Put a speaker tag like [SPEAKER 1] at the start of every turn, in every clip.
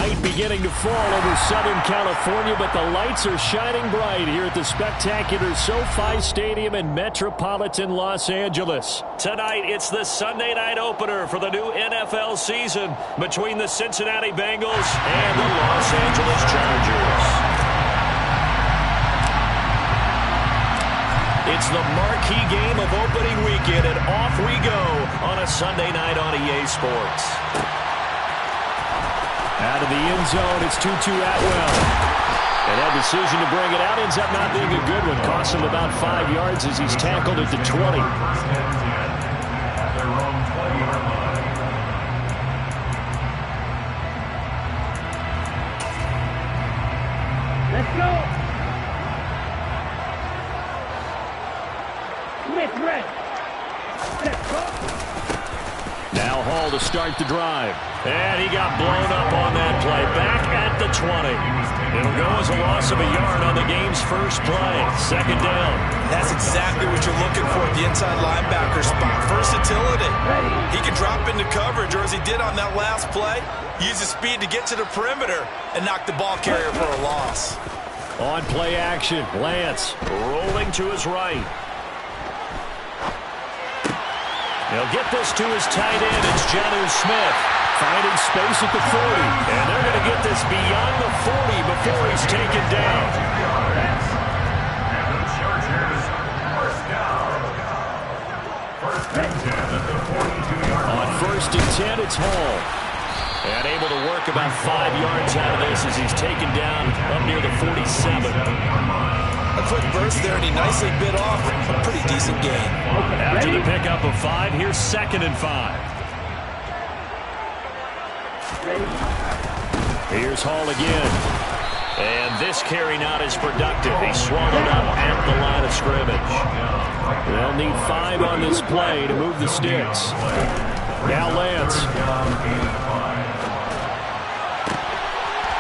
[SPEAKER 1] Night beginning to fall over Southern California, but the lights are shining bright here at the spectacular SoFi Stadium in metropolitan Los Angeles. Tonight, it's the Sunday night opener for the new NFL season between the Cincinnati Bengals and the Los Angeles Chargers. It's the marquee game of opening weekend, and off we go on a Sunday night on EA Sports. Out of the end zone, it's Tutu Atwell. And that decision to bring it out ends up not being a good one. Costs him about 5 yards as he's tackled at the 20.
[SPEAKER 2] Let's go. Smith ready. Let's go.
[SPEAKER 1] Now Hall to start the drive. And he got blown up on that play. Back at the 20. It'll go as a loss of a yard on the game's first play. Second down.
[SPEAKER 3] That's exactly what you're looking for at the inside linebacker spot. Versatility. He can drop into coverage, or as he did on that last play, use his speed to get to the perimeter and knock the ball carrier for a loss.
[SPEAKER 1] On play action, Lance rolling to his right. He'll get this to his tight end. It's Jonnu Smith. Finding space at the 40. And they're going to get this beyond the 40 before he's taken down. On first and 10, it's Hall. And able to work about 5 yards out of this as he's taken down up near the 47.
[SPEAKER 3] A quick burst there, and he nicely bit off a pretty decent gain.
[SPEAKER 1] After the pickup of 5, here's 2nd and 5. Here's Hall again. And this carry not as productive. He's swallowed up at the line of scrimmage. They'll need 5 on this play to move the sticks. Now Lance.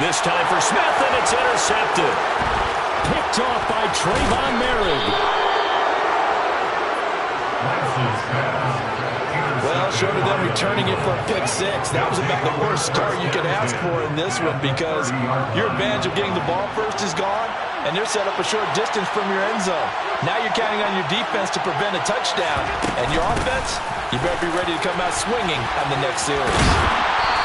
[SPEAKER 1] This time for Smith, and it's intercepted. Picked off by Trayvon Merritt.
[SPEAKER 3] Well, short of them returning it for a pick 6, that was about the worst start you could ask for in this one, because your advantage of getting the ball first is gone, and they're set up a short distance from your end zone. Now you're counting on your defense to prevent a touchdown, and your offense, you better be ready to come out swinging on the next series.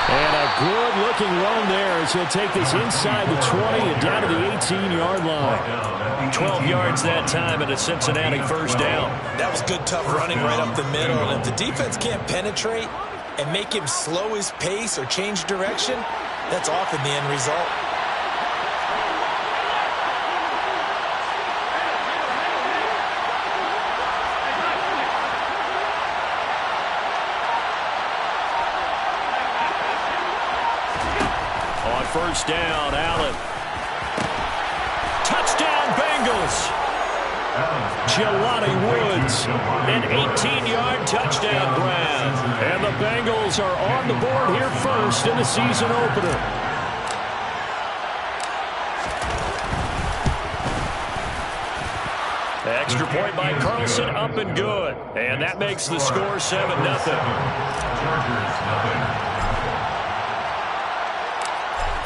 [SPEAKER 1] And a good-looking run there as he'll take this inside the 20 and down to the 18-yard line. 12 yards that time and a Cincinnati first down.
[SPEAKER 3] That was good, tough running right up the middle. And if the defense can't penetrate and make him slow his pace or change direction, that's often the end result.
[SPEAKER 1] First down, Allen. Touchdown, Bengals. Jelani Woods, an 18-yard touchdown grab. And the Bengals are on the board here first in the season opener. Extra point by Carlson, up and good. And that makes the score 7-0.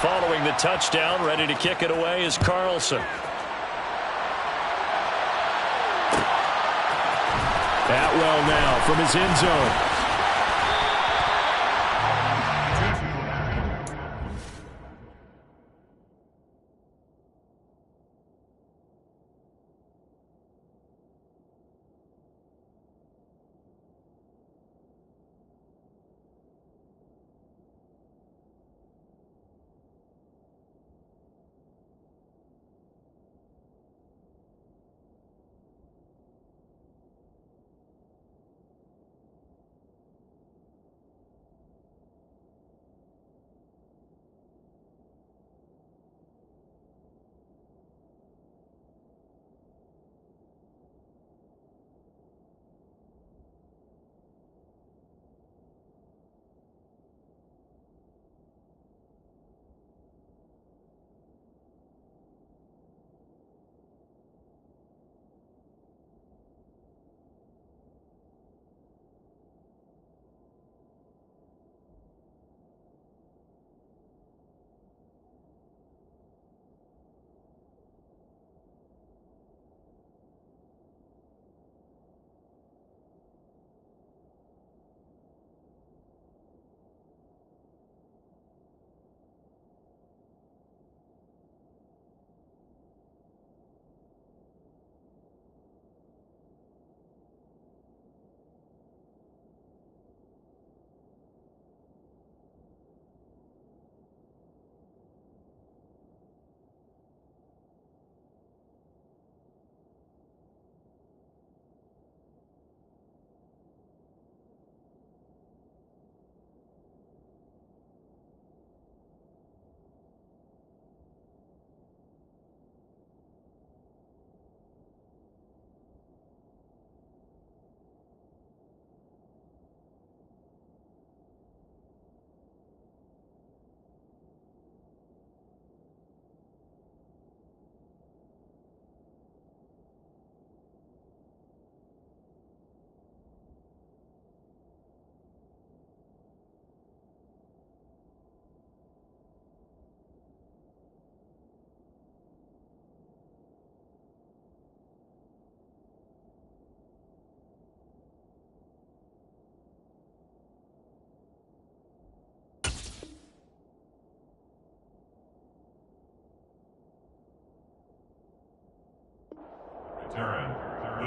[SPEAKER 1] Following the touchdown, ready to kick it away is Carlson. Atwell now from his end zone.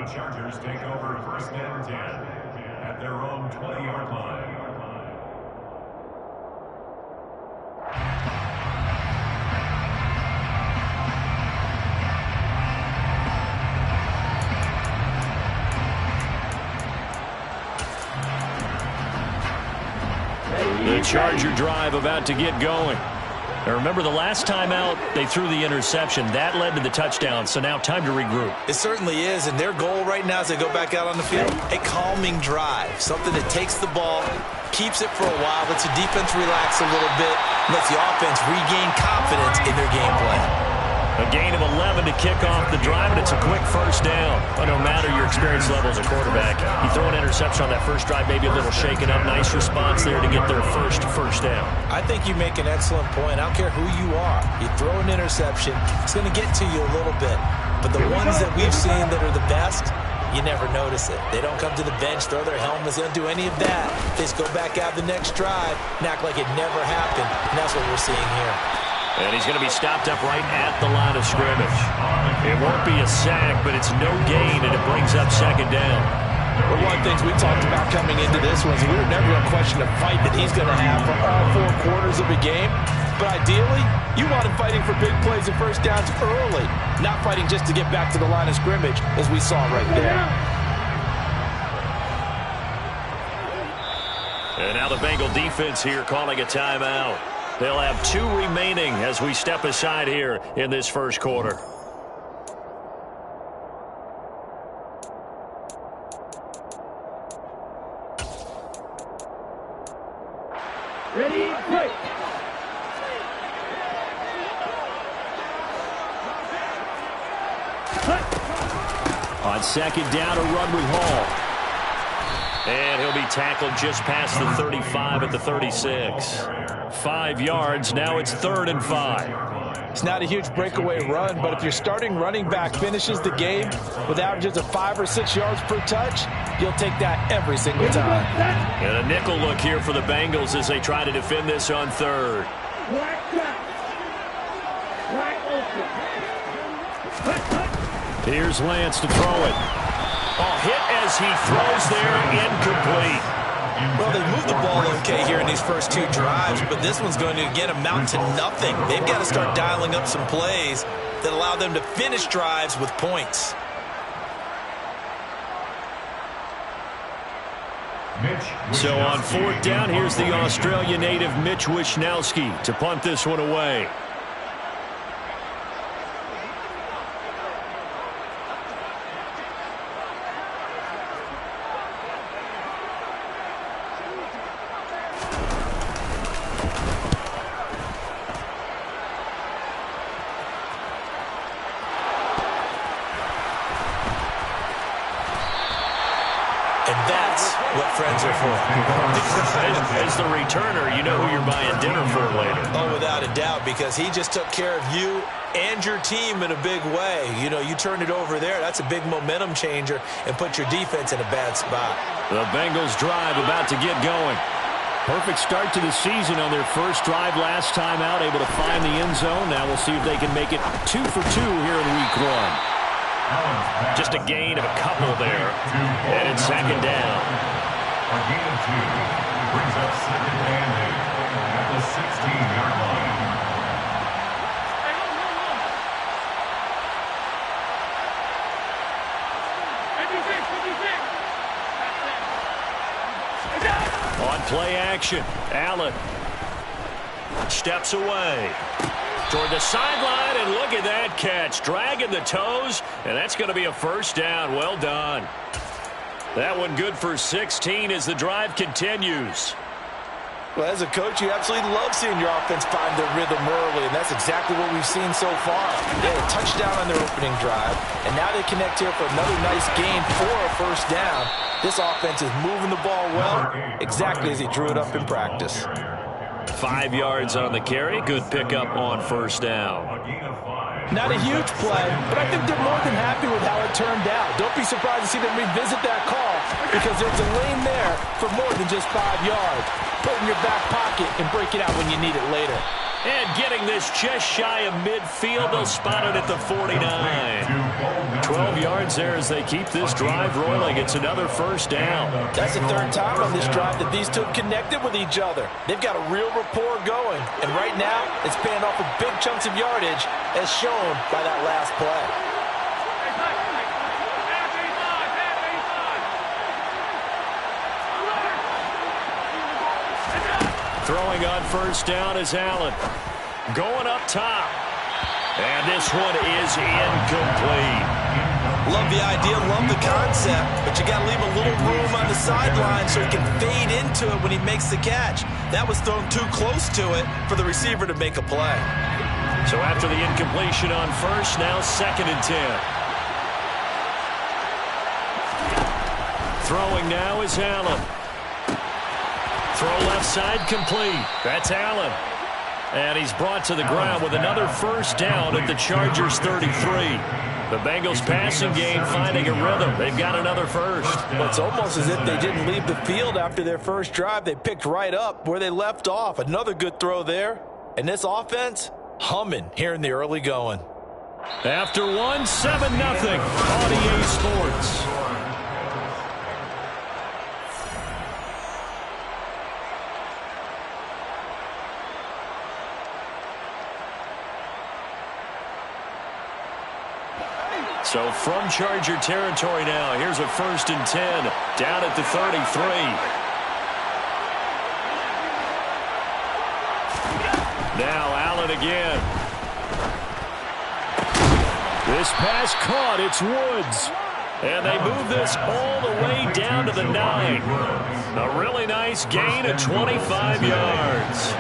[SPEAKER 4] the Chargers take over first and 10 at their own 20-yard line.
[SPEAKER 1] The Charger drive about to get going. Now remember, the last time out, they threw the interception. That led to the touchdown, so now time to regroup.
[SPEAKER 3] It certainly is, and their goal right now as they go back out on the field, a calming drive, something that takes the ball, keeps it for a while, lets the defense relax a little bit, lets the offense regain confidence in their game plan.
[SPEAKER 1] A gain of 11 to kick off the drive, and it's a quick first down. But no matter your experience level as a quarterback, you throw an interception on that first drive, maybe a little shaken up. Nice response there to get their first down.
[SPEAKER 3] I think you make an excellent point. I don't care who you are. You throw an interception, it's going to get to you a little bit. But the ones that we've seen that are the best, you never notice it. They don't come to the bench, throw their helmets. They don't do any of that. They just go back out the next drive and act like it never happened. And that's what we're seeing here.
[SPEAKER 1] And he's going to be stopped up right at the line of scrimmage. It won't be a sack, but it's no gain, and it brings up second down.
[SPEAKER 3] Well, one of the things we talked about coming into this was we were never going to question the fight that he's going to have for all 4 quarters of a game. But ideally, you want him fighting for big plays and first downs early, not fighting just to get back to the line of scrimmage, as we saw right there.
[SPEAKER 1] And now the Bengal defense here calling a timeout. They'll have 2 remaining as we step aside here in this first quarter.
[SPEAKER 2] Ready, quick.
[SPEAKER 1] On second down, a run with Hall. And he'll be tackled just past the 35 at the 36. 5 yards. Now it's 3rd and 5.
[SPEAKER 3] It's not a huge breakaway run, but if your starting running back finishes the game with averages of 5 or 6 yards per touch, you'll take that every single time.
[SPEAKER 1] And a nickel look here for the Bengals as they try to defend this on 3rd. Here's Lance to throw it. Oh, hit as he throws there, incomplete.
[SPEAKER 3] Well, they moved the ball okay here in these first 2 drives, but this one's going to, again, amount to nothing. They've got to start dialing up some plays that allow them to finish drives with points.
[SPEAKER 1] So on 4th down, here's the Australia native Mitch Wishnowsky to punt this one away. As the returner, you know who you're buying dinner for later.
[SPEAKER 3] Oh, without a doubt, because he just took care of you and your team in a big way. You know, you turned it over there. That's a big momentum changer and put your defense in a bad spot.
[SPEAKER 1] The Bengals drive about to get going. Perfect start to the season on their first drive last time out, able to find the end zone. Now we'll see if they can make it 2 for 2 here in week 1. Just a gain of a couple there. And it's second down.
[SPEAKER 4] A gain of 2 brings up second and 8 at the 16-yard line.
[SPEAKER 1] On play action, Allen steps away toward the sideline, and look at that catch, dragging the toes, and that's going to be a first down. Well done. That one good for 16 as the drive continues.
[SPEAKER 3] Well, as a coach, you absolutely love seeing your offense find their rhythm early, and that's exactly what we've seen so far. They had a touchdown on their opening drive, and now they connect here for another nice gain for a first down. This offense is moving the ball well, exactly as he drew it up in practice.
[SPEAKER 1] 5 yards on the carry. Good pickup on first down.
[SPEAKER 3] Not a huge play, but I think they're more than happy with how it turned out. Don't be surprised to see them revisit that call because there's a lane there for more than just 5 yards. Put it in your back pocket and break it out when you need it later.
[SPEAKER 1] And getting this just shy of midfield, they'll spot it at the 49. 12 yards there as they keep this drive rolling. It's another first down.
[SPEAKER 3] That's the third time on this drive that these two have connected with each other. They've got a real rapport going. And right now, it's paying off with big chunks of yardage, as shown by that last play.
[SPEAKER 1] Throwing on first down is Allen. Going up top. And this one is incomplete.
[SPEAKER 3] Love the idea, love the concept, but you got to leave a little room on the sideline so he can fade into it when he makes the catch. That was thrown too close to it for the receiver to make a play.
[SPEAKER 1] So after the incompletion on first, now 2nd and 10. Throwing now is Allen. Throw left side complete. That's Allen. And he's brought to the ground with another first down at the Chargers 33. The Bengals passing game finding a rhythm. They've got another first.
[SPEAKER 3] Well, it's almost as if they didn't leave the field after their first drive. They picked right up where they left off. Another good throw there. And this offense, humming here in the early going.
[SPEAKER 1] After 7-0 on EA Sports. So from Charger territory now, here's a 1st and 10 down at the 33. Now Allen again. This pass caught. It's Woods. And they move this all the way down to the 9. A really nice gain of 25 yards.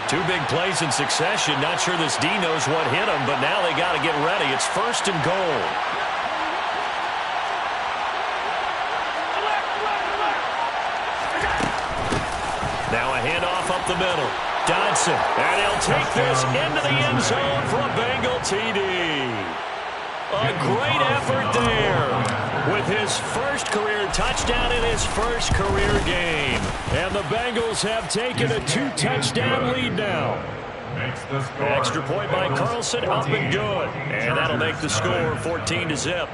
[SPEAKER 1] 2 big plays in succession. Not sure this D knows what hit him, but now they got to get ready. It's 1st and goal. Now a handoff up the middle. Dodson, and he'll take this into the end zone for a Bengal TD. A great effort there with his first career touchdown in his first career game. And the Bengals have taken a 2-touchdown lead now. Extra point by Carlson, up and good. And that'll make the score 14-0.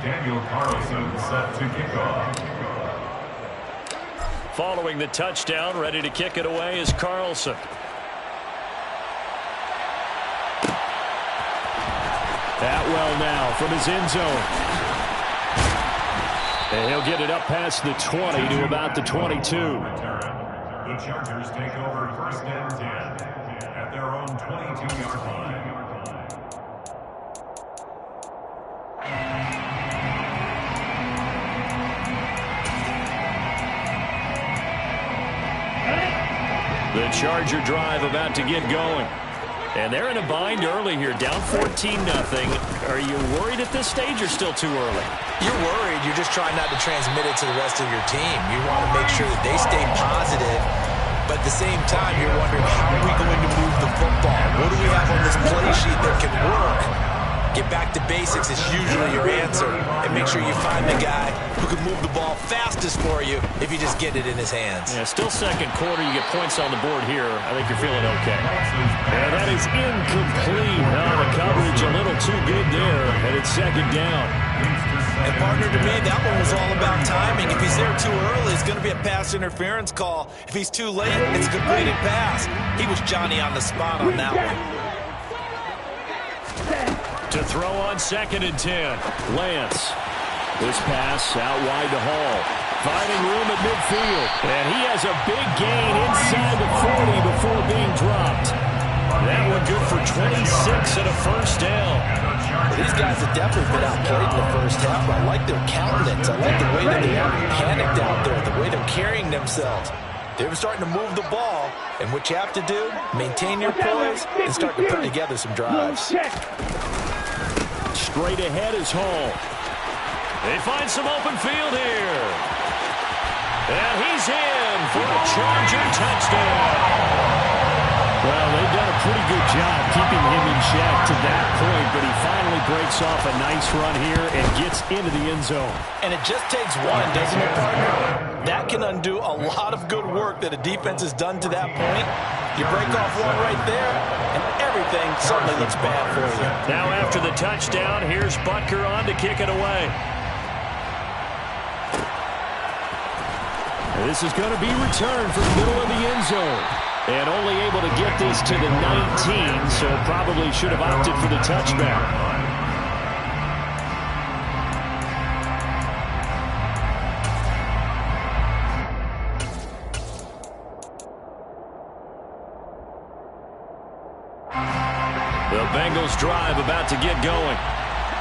[SPEAKER 4] Daniel Carlson set to kick off.
[SPEAKER 1] Following the touchdown, ready to kick it away is Carlson. Atwell now from his end zone. And he'll get it up past the 20 to about the 22.
[SPEAKER 4] The Chargers take over 1st and 10 at their own 22-yard line.
[SPEAKER 1] The Charger drive about to get going. And they're in a bind early here, down 14-0. Are you worried at this stage or still too early?
[SPEAKER 3] You're worried. You're just trying not to transmit it to the rest of your team. You want to make sure that they stay positive. But at the same time, you're wondering, how are we going to move the football? What do we have on this play sheet that can work? Get back to basics is usually your answer. And make sure you find the guy who can move the ball fastest for you if you just get it in his hands.
[SPEAKER 1] Yeah, still second quarter. You get points on the board here. I think you're feeling okay. Yeah, that is incomplete. The coverage a little too good there. And it's 2nd down.
[SPEAKER 3] And partner, to me, that one was all about timing. If he's there too early, it's going to be a pass interference call. If he's too late, it's a completed pass. He was Johnny on the spot on that one.
[SPEAKER 1] To throw on 2nd and 10. Lance. This pass out wide to Hall. Finding room at midfield. And he has a big gain inside the 40 before being dropped. That one good for 26 and a first down.
[SPEAKER 3] Well, these guys have definitely been outplayed in the first half. I like their countenance. I like the way that they haven't panicked out there, the way they're carrying themselves. They're starting to move the ball. And what you have to do, maintain your poise and start to put together some drives.
[SPEAKER 1] Straight ahead is Hall. They find some open field here. And he's in for a Charger touchdown. Well, they've done a pretty good job keeping him in check to that point, but he finally breaks off a nice run here and gets into the end zone.
[SPEAKER 3] And it just takes one, doesn't it, partner? That can undo a lot of good work that a defense has done to that point. You break off one right there, and everything suddenly looks bad for you.
[SPEAKER 1] Now after the touchdown, here's Butker on to kick it away. This is going to be returned from the middle of the end zone. And only able to get this to the 19, so probably should have opted for the touchback. The Bengals drive about to get going.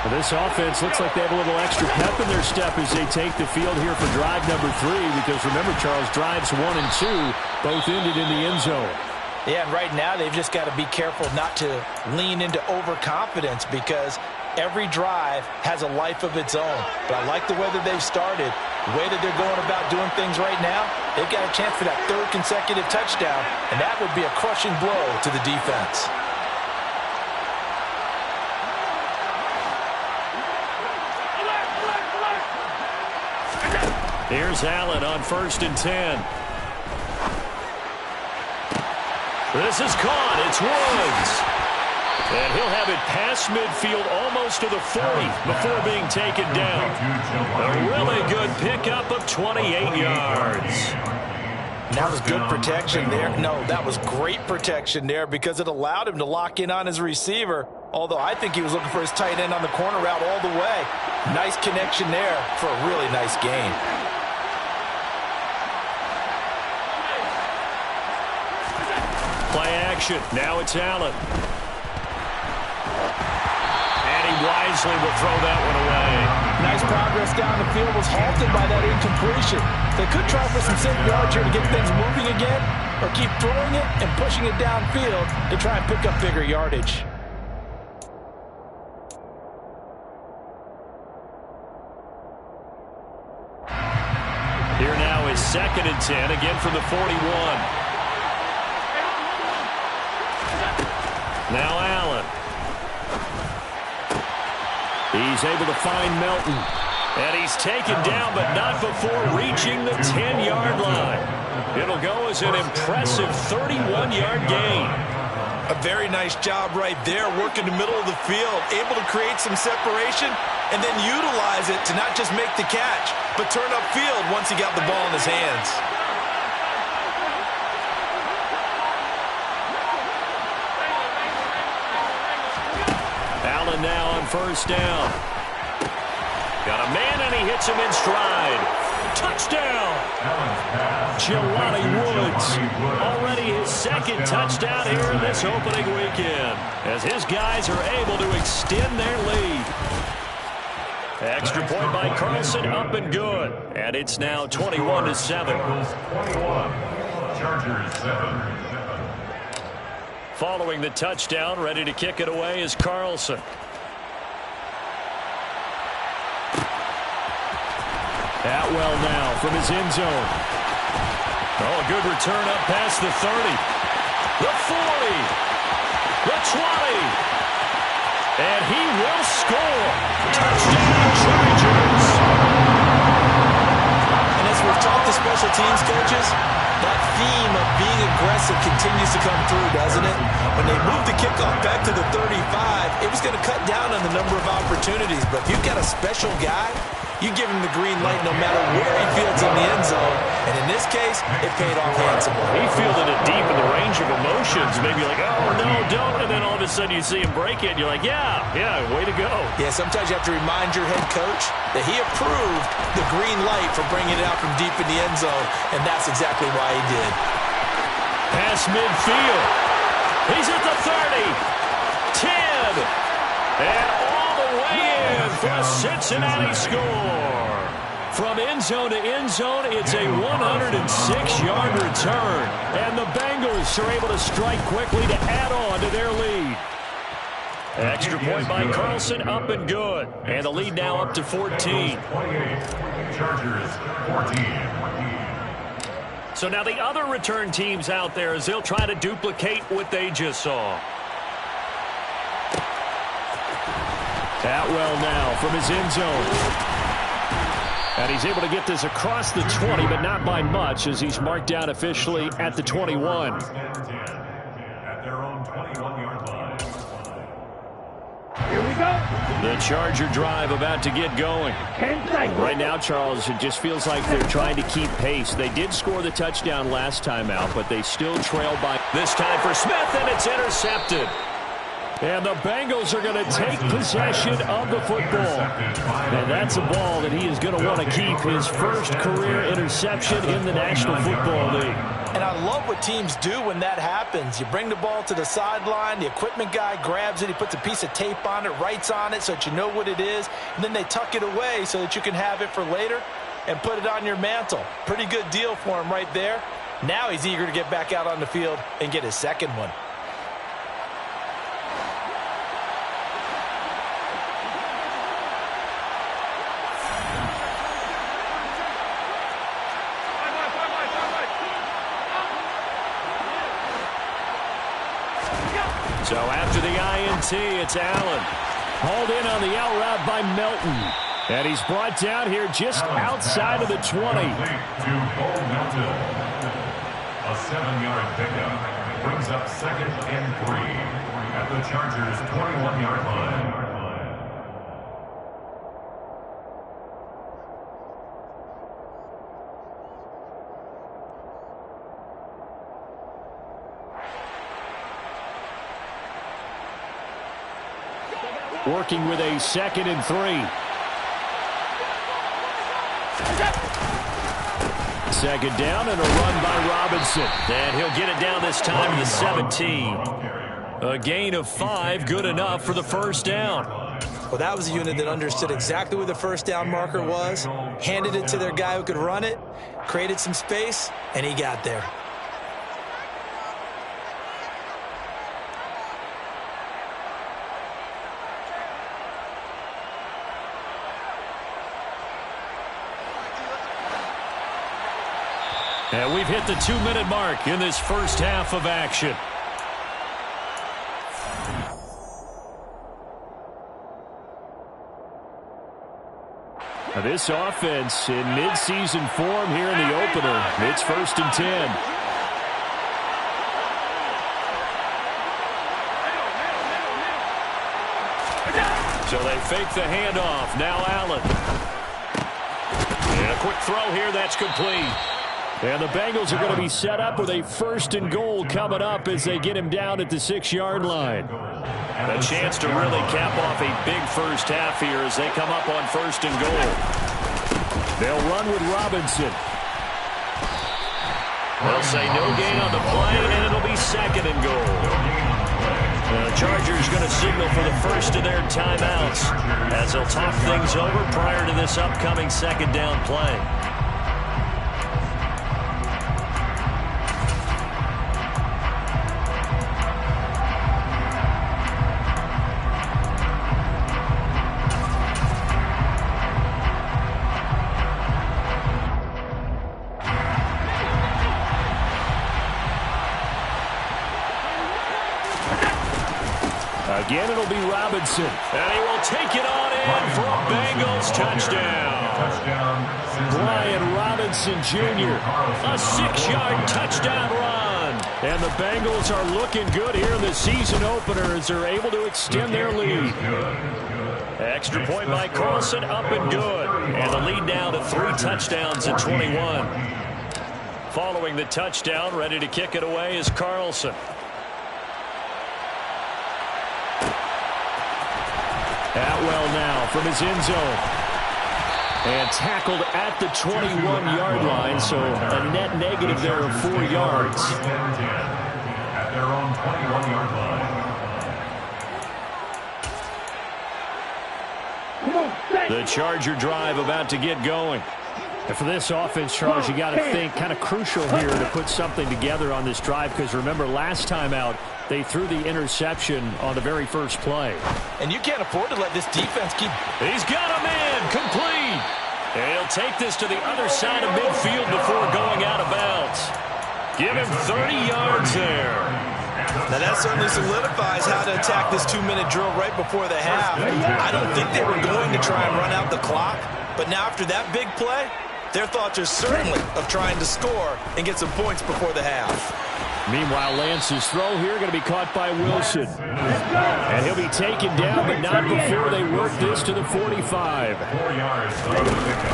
[SPEAKER 1] Well, this offense looks like they have a little extra pep in their step as they take the field here for drive number 3, because remember, Charles, drives 1 and 2 both ended in the end zone.
[SPEAKER 3] Yeah, and right now they've just got to be careful not to lean into overconfidence, because every drive has a life of its own. But I like the way that they've started, the way that they're going about doing things right now. They've got a chance for that 3rd consecutive touchdown, and that would be a crushing blow to the defense.
[SPEAKER 1] Here's Allen on 1st and 10. This is caught. It's Woods. And he'll have it past midfield almost to the 40 before being taken down. A really good pickup of 28 yards.
[SPEAKER 3] That was good protection there. No, that was great protection there, because it allowed him to lock in on his receiver. Although I think he was looking for his tight end on the corner route all the way. Nice connection there for a really nice gain.
[SPEAKER 1] Play action. Now it's Allen. And he wisely will throw that one away.
[SPEAKER 3] Nice progress down the field, was halted by that incompletion. They could try for some safe yards here to get things moving again, or keep throwing it and pushing it downfield to try and pick up bigger yardage.
[SPEAKER 1] Here now is 2nd and 10, again from the 41. Now Allen. He's able to find Melton. And he's taken down, but not before reaching the 10-yard line. It'll go as an impressive 31-yard gain.
[SPEAKER 3] A very nice job right there, working the middle of the field, able to create some separation, and then utilize it to not just make the catch, but turn upfield once he got the ball in his hands.
[SPEAKER 1] Allen now on 1st down. Got a man, and he hits him in stride. Touchdown! Jelani Woods. Already his 2nd touchdown here in this opening weekend, as his guys are able to extend their lead. Extra point by Carlson, up and good. And it's now 21-7.
[SPEAKER 4] Chargers 7.
[SPEAKER 1] Following the touchdown, ready to kick it away is Carlson. Atwell now from his end zone. Oh, a good return up past the 30. The 40. The 20. And he will score. Touchdown, Chargers.
[SPEAKER 3] And as we've talked to special teams coaches, that theme of being aggressive continues to come through, doesn't it? When they moved the kickoff back to the 35, it was going to cut down on the number of opportunities. But if you've got a special guy, you give him the green light no matter where he fields in the end zone. And in this case, it paid off handsomely.
[SPEAKER 1] He fielded it deep in the range of emotions. Maybe like, oh, no, don't. And then all of a sudden you see him break it. And you're like, yeah, way to go.
[SPEAKER 3] Yeah, sometimes you have to remind your head coach that he approved the green light for bringing it out from deep in the end zone. And that's exactly why he did.
[SPEAKER 1] Pass midfield. He's at the 30. 10. And all the way in for a Cincinnati score. From end zone to end zone, it's a 106-yard return. And the Bengals are able to strike quickly to add on to their lead. Extra point by Carlson, up and good. And the lead now up to 14.
[SPEAKER 4] Chargers 14.
[SPEAKER 1] So now the other return teams out there, as they'll try to duplicate what they just saw. Atwell now from his end zone. And he's able to get this across the 20, but not by much, as he's marked down officially at the 21.
[SPEAKER 4] At their own 21-yard line.
[SPEAKER 2] Here we go.
[SPEAKER 1] The Charger drive about to get going.
[SPEAKER 2] 10 seconds.
[SPEAKER 1] Right now, Charles, it just feels like they're trying to keep pace. They did score the touchdown last time out, but they still trail by. This time for Smith, and it's intercepted. And the Bengals are going to take possession of the football. And that's a ball that he is going to want to keep, his first career interception in the National Football League.
[SPEAKER 3] And I love what teams do when that happens. You bring the ball to the sideline, the equipment guy grabs it, he puts a piece of tape on it, writes on it so that you know what it is, and then they tuck it away so that you can have it for later and put it on your mantle. Pretty good deal for him right there. Now he's eager to get back out on the field and get his second one.
[SPEAKER 1] So after the INT, it's Allen. Hauled in on the out route by Melton. And he's brought down here just outside of the 20.
[SPEAKER 4] To Cole Melton. A 7-yard pickup brings up 2nd and 3 at the Chargers' 21-yard line.
[SPEAKER 1] Working with a 2nd and 3. 2nd down and a run by Robinson. And he'll get it down this time to the 17. A gain of 5, good enough for the first down.
[SPEAKER 3] Well, that was a unit that understood exactly where the first down marker was, handed it to their guy who could run it, created some space, and he got there.
[SPEAKER 1] And we've hit the 2-minute mark in this first half of action. Now this offense in midseason form here in the opener. It's 1st and 10. So they fake the handoff. Now Allen. And a quick throw here. That's complete. And the Bengals are going to be set up with a 1st and goal coming up as they get him down at the 6-yard line. A chance to really cap off a big first half here as they come up on 1st and goal. They'll run with Robinson. They'll say no gain on the play, and it'll be 2nd and goal. The Chargers going to signal for the first of their timeouts as they'll talk things over prior to this upcoming 2nd down play. Again, it'll be Robinson. And he will take it on in for a Bengals touchdown. Brian Robinson Jr., a 6-yard touchdown run. And the Bengals are looking good here in the season opener as they're able to extend their lead. Extra point by Carlson, up and good. And the lead now to 3 touchdowns at 21. Following the touchdown, ready to kick it away is Carlson. Atwell now from his end zone. And tackled at the 21-yard line, so a net negative there of 4 yards.
[SPEAKER 4] At their own 21-yard line.
[SPEAKER 1] The Charger drive about to get going. And for this offense, Charles, you got to think kind of crucial here to put something together on this drive, because remember last time out they threw the interception on the very first play.
[SPEAKER 3] And you can't afford to let this defense keep.
[SPEAKER 1] He's got a man complete. And he'll take this to the other side of midfield before going out of bounds. Give him 30 yards there.
[SPEAKER 3] Now that certainly solidifies how to attack this 2-minute drill right before the half. I don't think they were going to try and run out the clock, but now after that big play, their thoughts are certainly of trying to score and get some points before the half.
[SPEAKER 1] Meanwhile, Lance's throw here going to be caught by Wilson. And he'll be taken down, but not before they work this to the 45.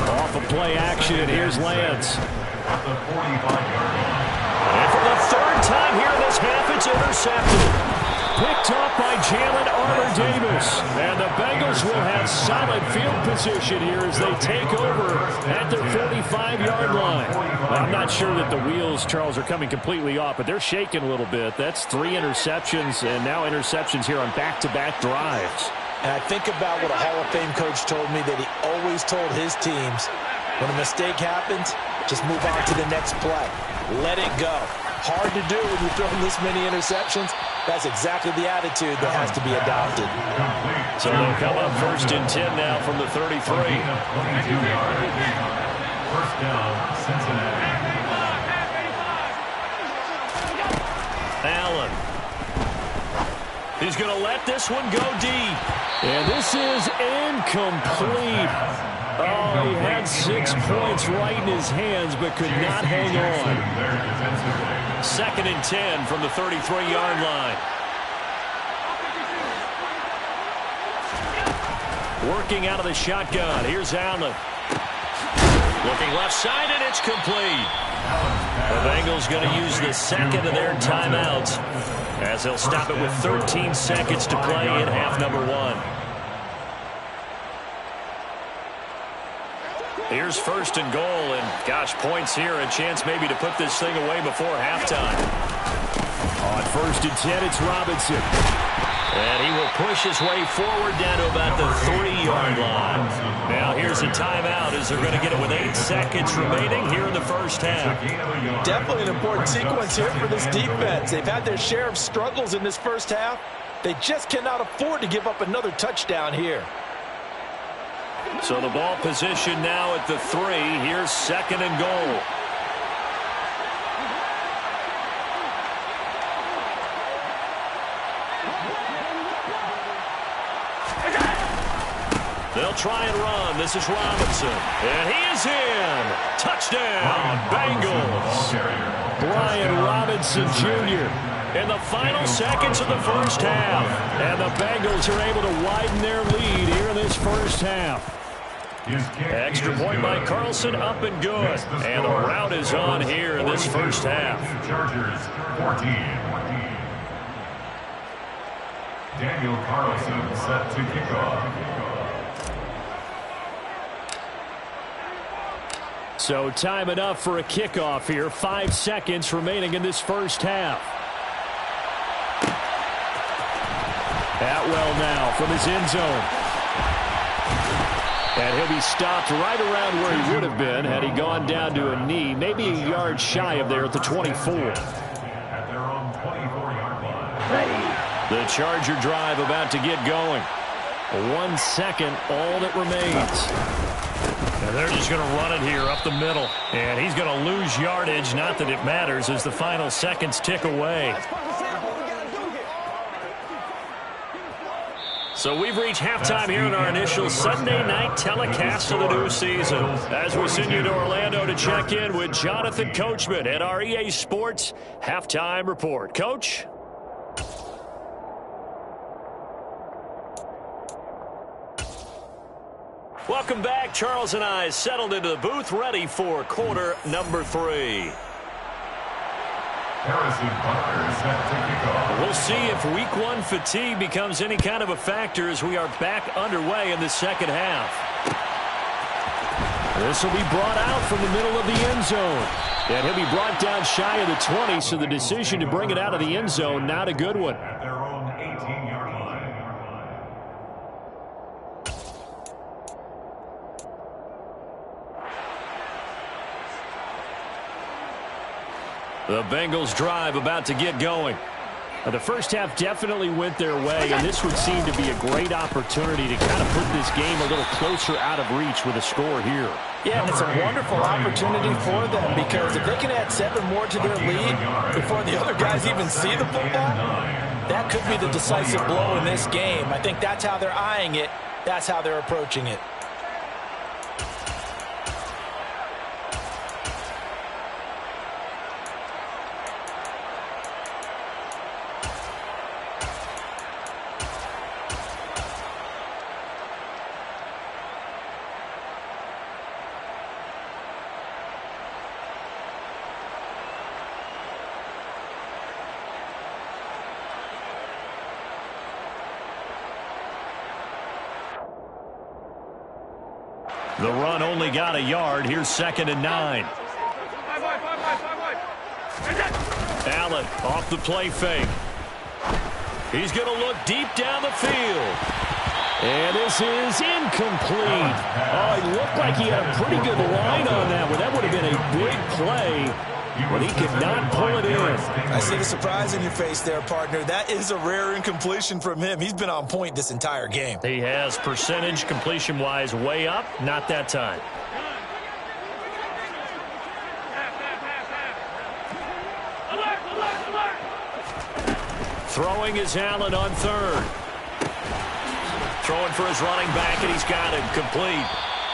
[SPEAKER 1] Off of play action, here's Lance. And for the third time here in this half, it's intercepted. Picked off by Jalen Armour-Davis. And the Bengals will have solid field position here as they take over at their 45-yard line. I'm not sure that the wheels, Charles, are coming completely off, but they're shaking a little bit. That's 3 interceptions and now interceptions here on back-to-back drives.
[SPEAKER 3] And I think about what a Hall of Fame coach told me that he always told his teams, when a mistake happens, just move on to the next play. Let it go. Hard to do when you're throwing this many interceptions. That's exactly the attitude that has to be adopted.
[SPEAKER 1] So they'll come up 1st and 10 now from the 33.
[SPEAKER 4] First down, Cincinnati.
[SPEAKER 1] Allen. He's going to let this one go deep. And this is incomplete. Oh, he had 6 points right in his hands, but could not hang on. 2nd and 10 from the 33-yard line. Working out of the shotgun. Here's Allen. Looking left side, and it's complete. The Bengals going to use the second of their timeouts as they'll stop it with 13 seconds to play in half number 1. Here's 1st and goal, and gosh, points here, a chance maybe to put this thing away before halftime. On 1st and 10, it's Robinson. And he will push his way forward down to about the 3-yard line. Now here's a timeout as they're going to get it with 8 seconds remaining here in the first half.
[SPEAKER 3] Definitely an important sequence here for this defense. They've had their share of struggles in this first half. They just cannot afford to give up another touchdown here.
[SPEAKER 1] So the ball position now at the 3. Here's 2nd and goal. They'll try and run. This is Robinson. And he is in. Touchdown, Bengals. Brian Robinson Jr. in the final seconds of the first half. And the Bengals are able to widen their lead here in this first half. Extra point by Carlson, up and good. And the route is on here in this first half.
[SPEAKER 4] Chargers 14. Daniel Carlson set to kick off.
[SPEAKER 1] So time enough for a kickoff here. 5 seconds remaining in this first half. Atwell now from his end zone. And he'll be stopped right around where he would have been had he gone down to a knee, maybe a yard shy of there at the 24.
[SPEAKER 4] At their own 24-yard line.
[SPEAKER 1] The Charger drive about to get going. 1 second, all that remains. And they're just going to run it here up the middle. And he's going to lose yardage, not that it matters, as the final seconds tick away. So we've reached halftime here in our initial Sunday night telecast of the new season. As we send you to Orlando to check in with Jonathan Coachman at our EA Sports Halftime Report. Coach? Welcome back. Charles and I settled into the booth, ready for quarter number 3.
[SPEAKER 4] Harrison Butker set to kick off.
[SPEAKER 1] We'll see if week 1 fatigue becomes any kind of a factor as we are back underway in the second half. This will be brought out from the middle of the end zone. And he'll be brought down shy of the 20, so the decision to bring it out of the end zone, not a good one.
[SPEAKER 4] At their own 18-yard line.
[SPEAKER 1] The Bengals drive about to get going. The first half definitely went their way, and this would seem to be a great opportunity to kind of put this game a little closer out of reach with a score here.
[SPEAKER 3] Yeah, and it's a wonderful opportunity for them because if they can add 7 more to their lead before the other guys even see the football, that could be the decisive blow in this game. I think that's how they're eyeing it. That's how they're approaching it.
[SPEAKER 1] The run only got a yard. Here's 2nd and 9. Allen off the play fake. He's going to look deep down the field. And this is incomplete. Oh, it looked like he had a pretty good line on that one. That would have been a big play, but he could not pull it in.
[SPEAKER 3] I see the surprise in your face there, partner. That is a rare incompletion from him. He's been on point this entire game.
[SPEAKER 1] He has percentage completion-wise way up. Not that time. Throwing is Allen on 3rd. Throwing for his running back, and he's got it complete.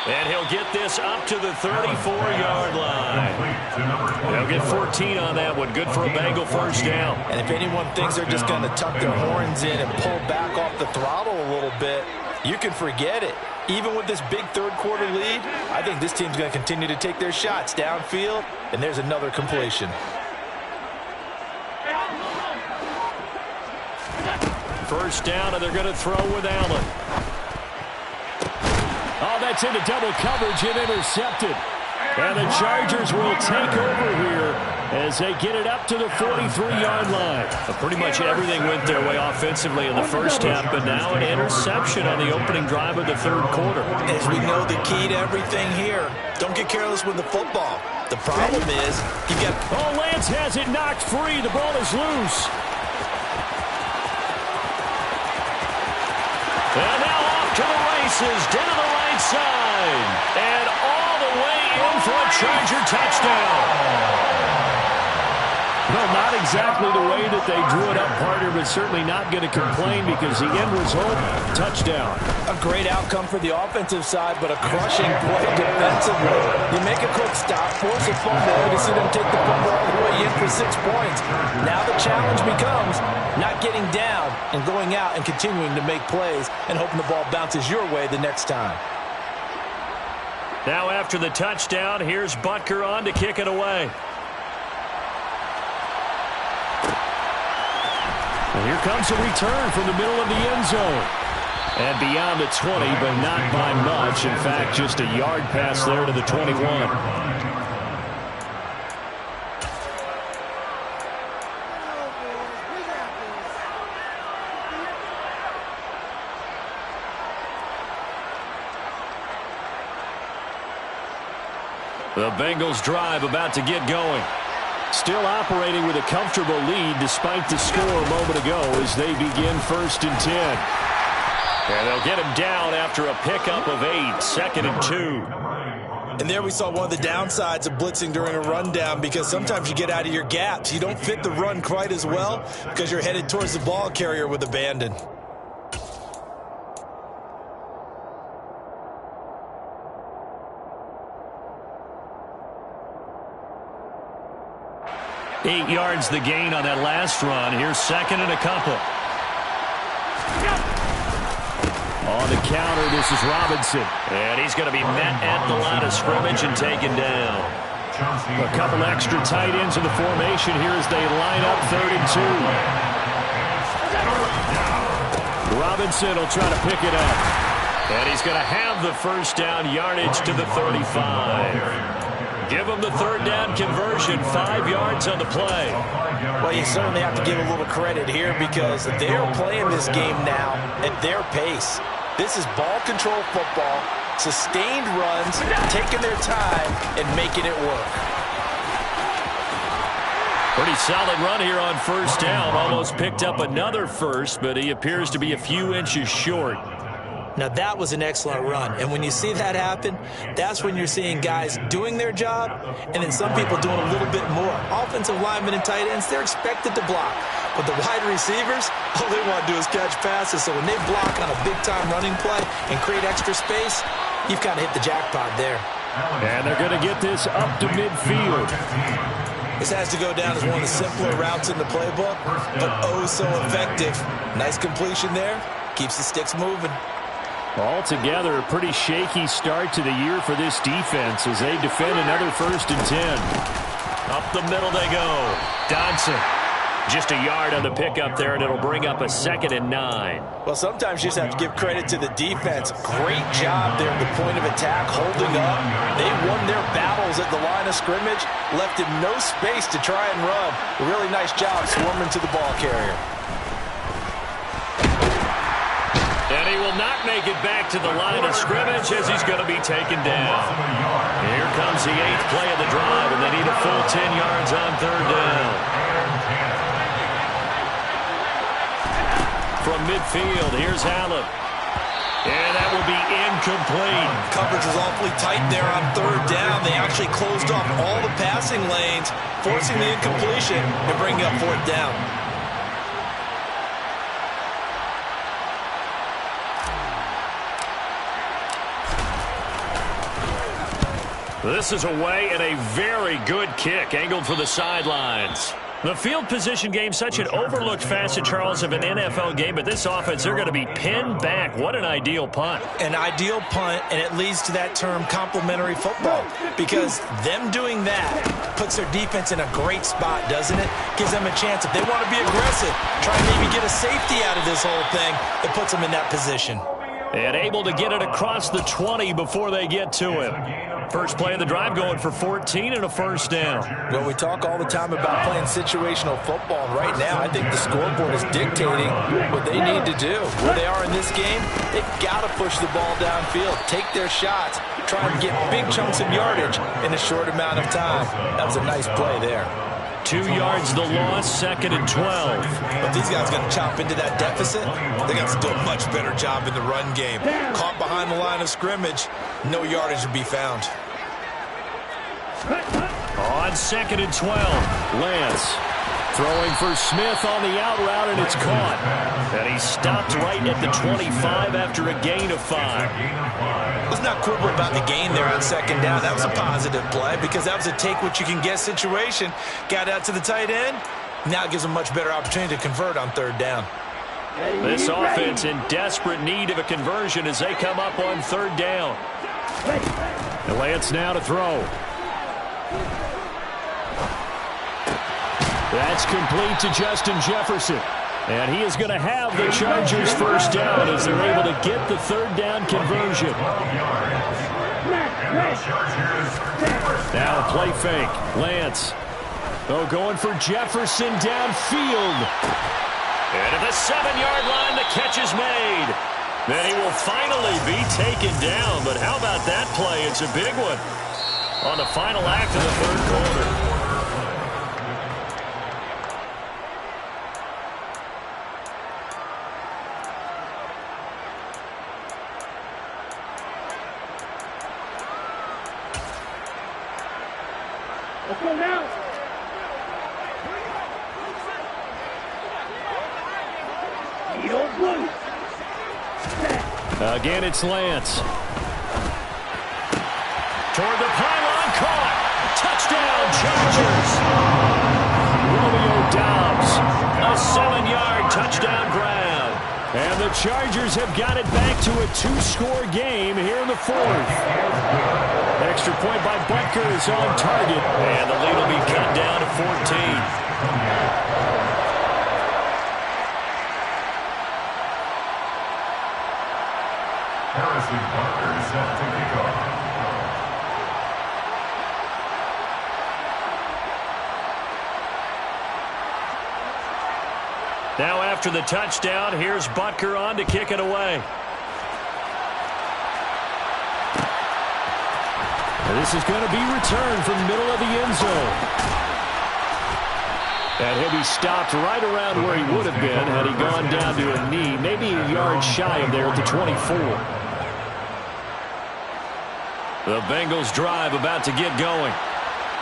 [SPEAKER 1] And he'll get this up to the 34-yard line. They'll get 14 on that one. Good for a Bengal first down.
[SPEAKER 3] And if anyone thinks they're just going to tuck their horns in and pull back off the throttle a little bit, you can forget it. Even with this big third-quarter lead, I think this team's going to continue to take their shots downfield, and there's another completion.
[SPEAKER 1] First down, and they're going to throw with Allen. Oh, that's into double coverage and intercepted. And the Chargers will take over here as they get it up to the 43-yard line. Pretty much everything went their way offensively in the first half, but now an interception on the opening drive of the third quarter.
[SPEAKER 3] As we know, the key to everything here, don't get careless with the football. The problem is, you got...
[SPEAKER 1] Oh, Lance has it knocked free. The ball is loose. And now off to the races, down to the right side. And all the way in for a Charger touchdown. Well, not exactly the way that they drew it up, partner, but certainly not going to complain because the end result, touchdown.
[SPEAKER 3] A great outcome for the offensive side, but a crushing play defensively. You make a quick stop, force a fumble, to see them take the football all the way in for 6 points. Now the challenge becomes not getting down and going out and continuing to make plays and hoping the ball bounces your way the next time.
[SPEAKER 1] Now after the touchdown, here's Butker on to kick it away. And here comes a return from the middle of the end zone. And beyond the 20, but not by much. In fact, just a yard pass there to the 21. The Bengals drive about to get going. Still operating with a comfortable lead despite the score a moment ago as they begin 1st and 10. And they'll get him down after a pickup of 8, 2nd and 2.
[SPEAKER 3] And there we saw one of the downsides of blitzing during a rundown because sometimes you get out of your gaps. You don't fit the run quite as well because you're headed towards the ball carrier with abandon.
[SPEAKER 1] Eight yards the gain on that last run. Here's 2nd and a couple. On the counter, this is Robinson. And he's going to be met at the line of scrimmage and taken down. A couple extra tight ends in the formation here as they line up 3rd and 2. Robinson will try to pick it up. And he's going to have the first down yardage to the 35. Give them the 3rd down conversion, 5 yards on the play.
[SPEAKER 3] Well, you certainly have to give a little credit here because they're playing this game now at their pace. This is ball control football, sustained runs, taking their time and making it work.
[SPEAKER 1] Pretty solid run here on first down. Almost picked up another first, but he appears to be a few inches short.
[SPEAKER 5] Now, that was an excellent run. And when you see that happen, that's when you're seeing guys doing their job and then some people doing a little bit more. Offensive linemen and tight ends, they're expected to block. But the wide receivers, all they want to do is catch passes. So when they block on a big-time running play and create extra space, you've kind of hit the jackpot there.
[SPEAKER 1] And they're going to get this up to midfield.
[SPEAKER 5] This has to go down as one of the simpler routes in the playbook, but oh so effective. Nice completion there. Keeps the sticks moving.
[SPEAKER 1] Altogether, a pretty shaky start to the year for this defense as they defend another 1st and 10. Up the middle they go. Dodson. Just a yard on the pickup there, and it'll bring up a 2nd and 9.
[SPEAKER 5] Well, sometimes you just have to give credit to the defense. Great job there at the point of attack, holding up. They won their battles at the line of scrimmage, left him no space to try and run. A really nice job swarming to the ball carrier.
[SPEAKER 1] And he will not make it back to the line of scrimmage as he's going to be taken down. Here comes the 8th play of the drive, and they need a full 10 yards on 3rd down. From midfield, here's Allen. And that will be incomplete.
[SPEAKER 5] Coverage was awfully tight there on 3rd down. They actually closed off all the passing lanes, forcing the incompletion and bringing up 4th down.
[SPEAKER 1] This is away and a very good kick, angled for the sidelines. The field position game, such an overlooked facet, Charles, of an NFL game, but this offense, they're going to be pinned back. What an ideal punt.
[SPEAKER 5] An ideal punt, and it leads to that term complementary football, because them doing that puts their defense in a great spot, doesn't it? Gives them a chance. If they want to be aggressive, try and maybe get a safety out of this whole thing, it puts them in that position.
[SPEAKER 1] And able to get it across the 20 before they get to him. First play of the drive going for 14 and a 1st down.
[SPEAKER 5] Well, we talk all the time about playing situational football. And right now, I think the scoreboard is dictating what they need to do. Where they are in this game, they've got to push the ball downfield, take their shots, try and get big chunks of yardage in a short amount of time. That was a nice play there.
[SPEAKER 1] 2 yards the loss, 2nd and 12.
[SPEAKER 5] But these guys going to chop into that deficit. They got to do a much better job in the run game. Caught behind the line of scrimmage, no yardage to be found.
[SPEAKER 1] On 2nd and 12, Lance throwing for Smith on the out route, and it's caught. And he stopped right at the 25 after a gain of 5.
[SPEAKER 5] Let's not quibble about the gain there on 2nd down. That was a positive play because that was a take-what-you-can-get situation. Got out to the tight end. Now it gives them much better opportunity to convert on 3rd down.
[SPEAKER 1] This offense in desperate need of a conversion as they come up on 3rd down. And Lance now to throw. That's complete to Justin Jefferson. And he is going to have the Chargers 1st down as they're able to get the 3rd down conversion. Now a play fake. Lance. Oh, going for Jefferson downfield. And at the 7-yard line, the catch is made. Then he will finally be taken down. But how about that play? It's a big one on the final act of the 3rd quarter.
[SPEAKER 2] Let's go now.
[SPEAKER 1] Again, it's Lance. Toward the pylon, caught. Touchdown, Chargers. Romeo Doubs, a 7-yard touchdown grab. And the Chargers have got it back to a 2-score game here in the 4th. Extra point by Butker is on target. And the lead will be cut down to 14.
[SPEAKER 4] Harrison Butker set to kick off.
[SPEAKER 1] Now after the touchdown, here's Butker on to kick it away. And this is going to be returned from the middle of the end zone. And he'll be stopped right around where he would have been had he gone down to a knee, maybe a yard shy of there at the 24. The Bengals drive about to get going.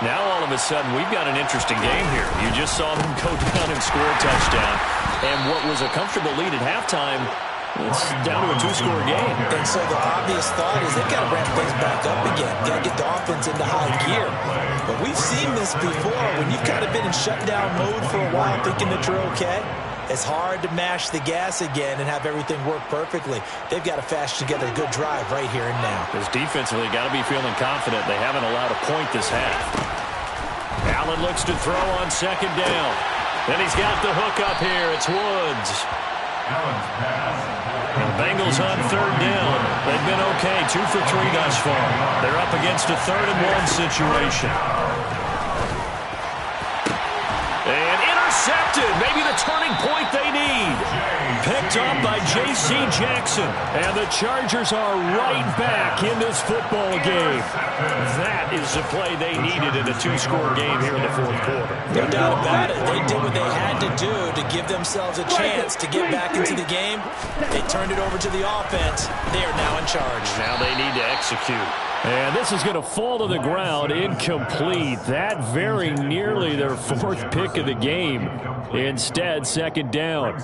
[SPEAKER 1] Now all of a sudden we've got an interesting game here. You just saw them go down and score a touchdown. And what was a comfortable lead at halftime, it's down to a two-score game.
[SPEAKER 5] And so the obvious thought is they've got to ramp things back up again. Got to get the offense into high gear. But we've seen this before. When you've kind of been in shutdown mode for a while thinking that you're okay, it's hard to mash the gas again and have everything work perfectly. They've got to fashion together a good drive right here and now.
[SPEAKER 1] Because defensively, got to be feeling confident. They haven't allowed a point this half. Allen looks to throw on second down. Then he's got the hook up here. It's Woods. The Bengals on third down. They've been okay, 2 for 3 thus far. They're up against a 3rd-and-1 situation. And intercepted. Maybe the turning point they need. Picked up by J.C. Jackson. And the Chargers are right back in this football game. That is the play they needed in a 2-score game here in the 4th quarter.
[SPEAKER 5] No doubt about it. They did what they had to do to give themselves a chance to get back into the game. They turned it over to the offense. They are now in charge.
[SPEAKER 1] Now they need to execute. And this is going to fall to the ground incomplete. That very nearly their 4th pick of the game. Instead, 2nd down.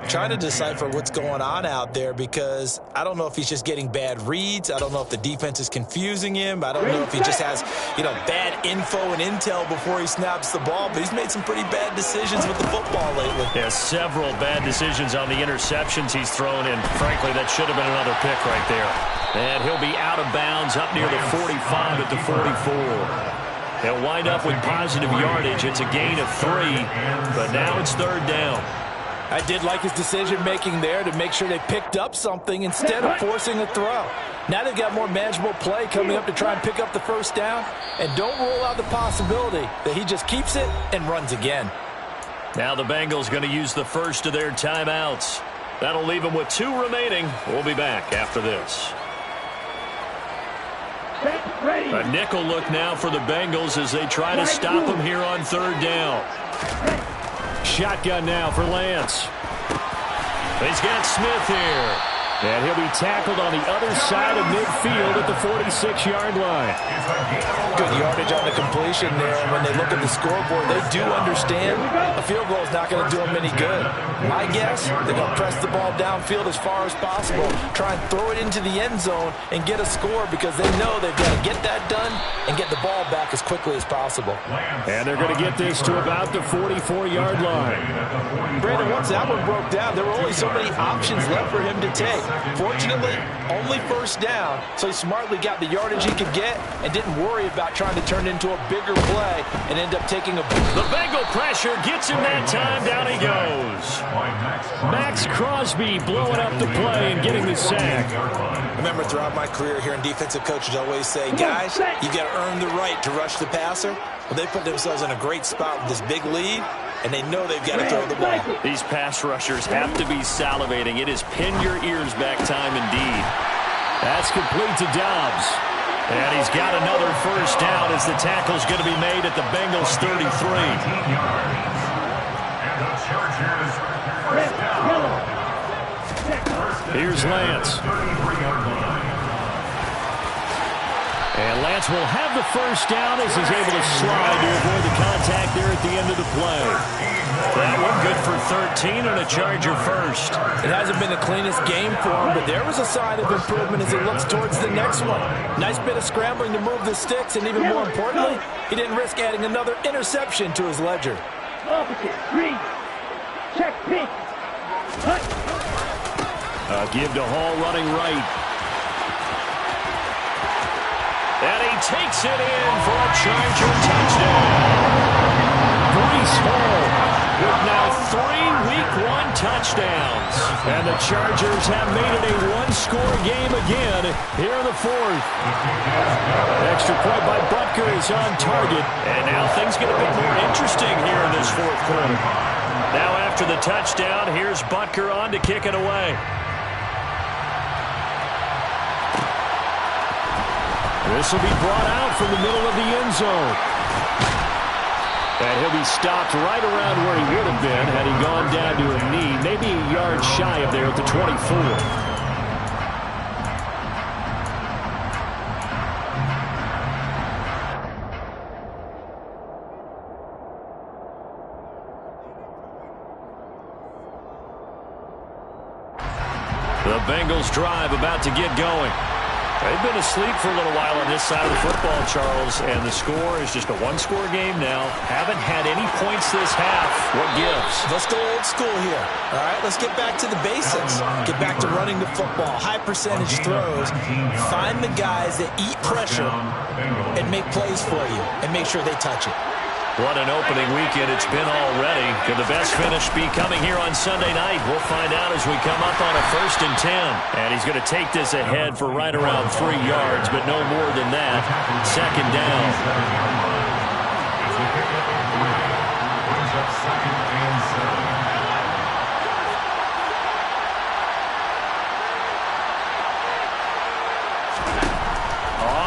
[SPEAKER 5] Trying to decipher what's going on out there because I don't know if he's just getting bad reads. I don't know if the defense is confusing him. I don't know if he just has, bad info and intel before he snaps the ball. But he's made some pretty bad decisions with the football lately.
[SPEAKER 1] Yeah, several bad decisions on the interceptions he's thrown in. Frankly, that should have been another pick right there. And he'll be out of bounds up near the 45 at the 44. He'll wind up with positive yardage. It's a gain of 3, but now it's 3rd down.
[SPEAKER 6] I did like his decision-making there to make sure they picked up something instead of forcing a throw. Now they've got more manageable play coming up to try and pick up the 1st down, and don't rule out the possibility that he just keeps it and runs again.
[SPEAKER 1] Now the Bengals going to use the first of their timeouts. That'll leave them with 2 remaining. We'll be back after this. A nickel look now for the Bengals as they try to stop them here on 3rd down. Shotgun now for Lance. He's got Smith here. And he'll be tackled on the other side of midfield at the 46-yard line.
[SPEAKER 6] Good yardage on the completion there. When they look at the scoreboard, they do understand a field goal is not going to do them any good. My guess, they're going to press the ball downfield as far as possible, try and throw it into the end zone and get a score because they know they've got to get that done and get the ball back as quickly as possible.
[SPEAKER 1] And they're going to get this to about the 44-yard line.
[SPEAKER 6] Brandon, once that one broke down, there were only so many options left for him to take. Fortunately, only 1st down, so he smartly got the yardage he could get and didn't worry about trying to turn it into a bigger play and end up taking a...
[SPEAKER 1] The Bengal pressure gets him that time. Down he goes. Max Crosby blowing up the play and getting the sack.
[SPEAKER 5] Remember, throughout my career here in defensive coaches always say, guys, you got to earn the right to rush the passer. Well, they put themselves in a great spot with this big lead, and they know they've got to throw the ball.
[SPEAKER 1] These pass rushers have to be salivating. It is pin your ears back time indeed. That's complete to Dobbs. And he's got another 1st down as the tackle's going to be made at the Bengals 33. Here's Lance. And Lance will have the 1st down as he's able to slide to avoid the contact there at the end of the play. That one good for 13 and a Charger first.
[SPEAKER 6] It hasn't been the cleanest game for him, but there was a sign of improvement as he looks towards the next one. Nice bit of scrambling to move the sticks, and even more importantly, he didn't risk adding another interception to his ledger.
[SPEAKER 2] Opposite, green. Check pink. Cut.
[SPEAKER 1] Give to Hall running right. And he takes it in for a Charger touchdown. Breece Hall with now 3 Week 1 touchdowns. And the Chargers have made it a 1-score game again here in the 4th. Extra point by Butker is on target. And now things get a bit more interesting here in this 4th quarter. Now after the touchdown, here's Butker on to kick it away. This will be brought out from the middle of the end zone. And he'll be stopped right around where he would have been had he gone down to a knee, maybe a yard shy of there at the 24. The Bengals drive about to get going. They've been asleep for a little while on this side of the football, Charles, and the score is just a one-score game now. Haven't had any points this half. What gives?
[SPEAKER 5] Let's go old school here. All right, let's get back to the basics. Get back to running the football, high percentage throws. Find the guys that eat pressure and make plays for you and make sure they touch it.
[SPEAKER 1] What an opening weekend it's been already. Could the best finish be coming here on Sunday night? We'll find out as we come up on a 1st and 10. And he's going to take this ahead for right around 3 yards, but no more than that. 2nd down.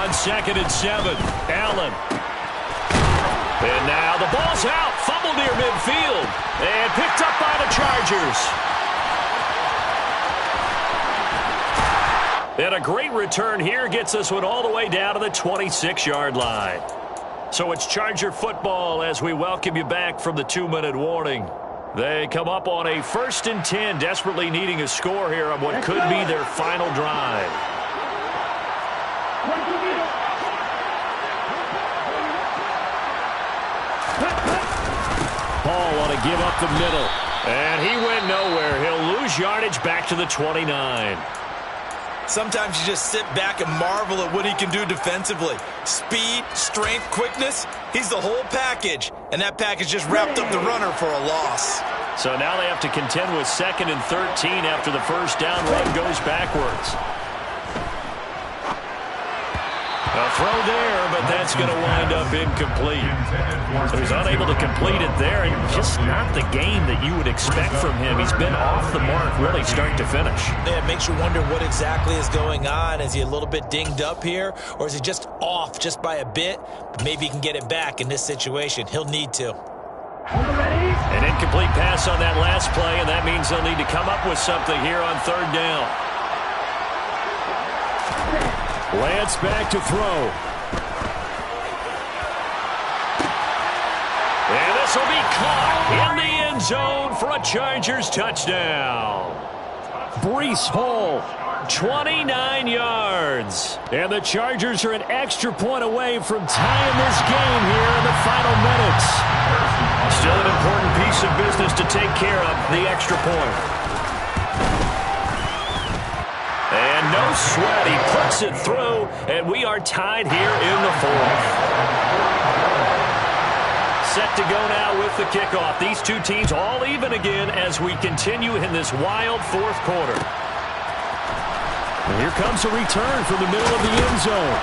[SPEAKER 1] On 2nd and 7, Allen. And now the ball's out, fumbled near midfield, and picked up by the Chargers. And a great return here gets us one all the way down to the 26-yard line. So it's Charger football as we welcome you back from the 2-minute warning. They come up on a 1st and 10, desperately needing a score here on what could be their final drive. Paul on a give up the middle. And he went nowhere. He'll lose yardage back to the 29.
[SPEAKER 5] Sometimes you just sit back and marvel at what he can do defensively. Speed, strength, quickness. He's the whole package. And that package just wrapped up the runner for a loss.
[SPEAKER 1] So now they have to contend with 2nd and 13 after the first down run goes backwards. A throw there, but that's going to wind up incomplete. So he's unable to complete it there, and just not the game that you would expect from him. He's been off the mark really start to finish.
[SPEAKER 5] Yeah, it makes you wonder what exactly is going on. Is he a little bit dinged up here, or is he just off just by a bit? Maybe he can get it back in this situation. He'll need to.
[SPEAKER 1] An incomplete pass on that last play, and that means they'll need to come up with something here on 3rd down. Lance back to throw. And this will be caught in the end zone for a Chargers touchdown. Breece Hall, 29 yards. And the Chargers are an extra point away from tying this game here in the final minutes. Still an important piece of business to take care of, the extra point. And no sweat, he puts it through, and we are tied here in the 4th. Set to go now with the kickoff. These two teams all even again as we continue in this wild 4th quarter. And here comes a return from the middle of the end zone.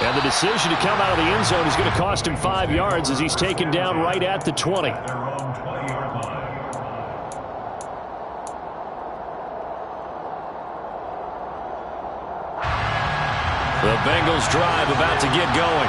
[SPEAKER 1] And the decision to come out of the end zone is going to cost him 5 yards as he's taken down right at the 20. The Bengals drive about to get going.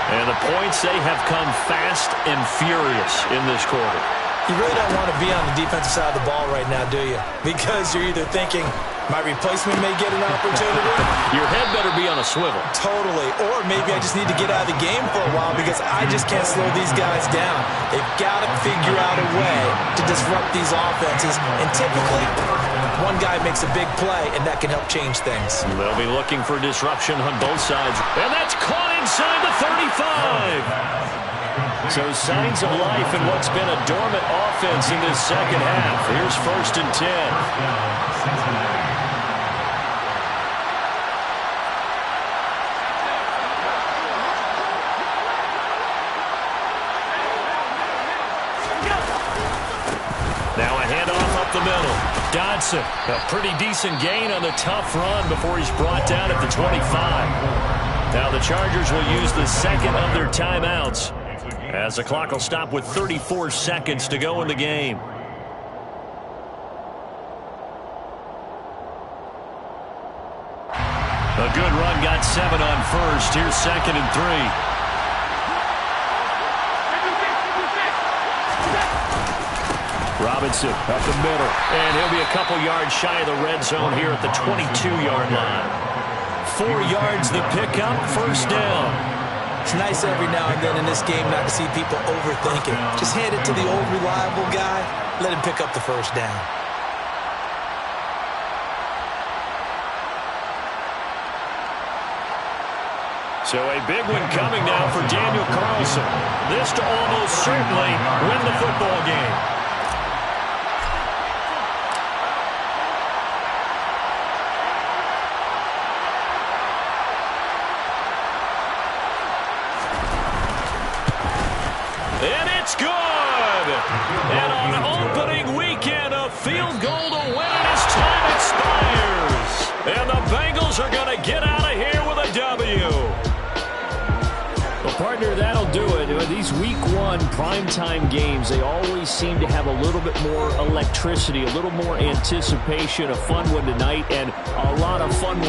[SPEAKER 1] And the points, they have come fast and furious in this quarter.
[SPEAKER 5] You really don't want to be on the defensive side of the ball right now, do you? Because you're either thinking, my replacement may get an opportunity.
[SPEAKER 1] Your head better be on a swivel.
[SPEAKER 5] Totally. Or maybe I just need to get out of the game for a while because I just can't slow these guys down. They've got to figure out a way to disrupt these offenses. And typically, one guy makes a big play, and that can help change things.
[SPEAKER 1] They'll be looking for disruption on both sides. And that's caught inside the 35. So signs of life in what's been a dormant offense in this second half. Here's 1st and 10. Now a handoff up the middle. Dodson, a pretty decent gain on the tough run before he's brought down at the 25. Now the Chargers will use the 2nd of their timeouts as the clock will stop with 34 seconds to go in the game. A good run got 7 on 1st. Here's 2nd and 3. Robinson up the middle. And he'll be a couple yards shy of the red zone here at the 22-yard line. 4 yards the pickup, first down.
[SPEAKER 5] It's nice every now and then in this game not to see people overthinking. Just hand it to the old reliable guy. Let him pick up the first down.
[SPEAKER 1] So a big one coming now for Daniel Carlson. This to almost certainly win the football game. And it's good! And on opening weekend, a field goal to win it as time expires. And the Bengals are going to get out of here with a W. Well, partner, that'll do it. These Week 1 primetime games, they always seem to have a little bit more electricity, a little more anticipation, a fun one tonight, and a lot of fun ones.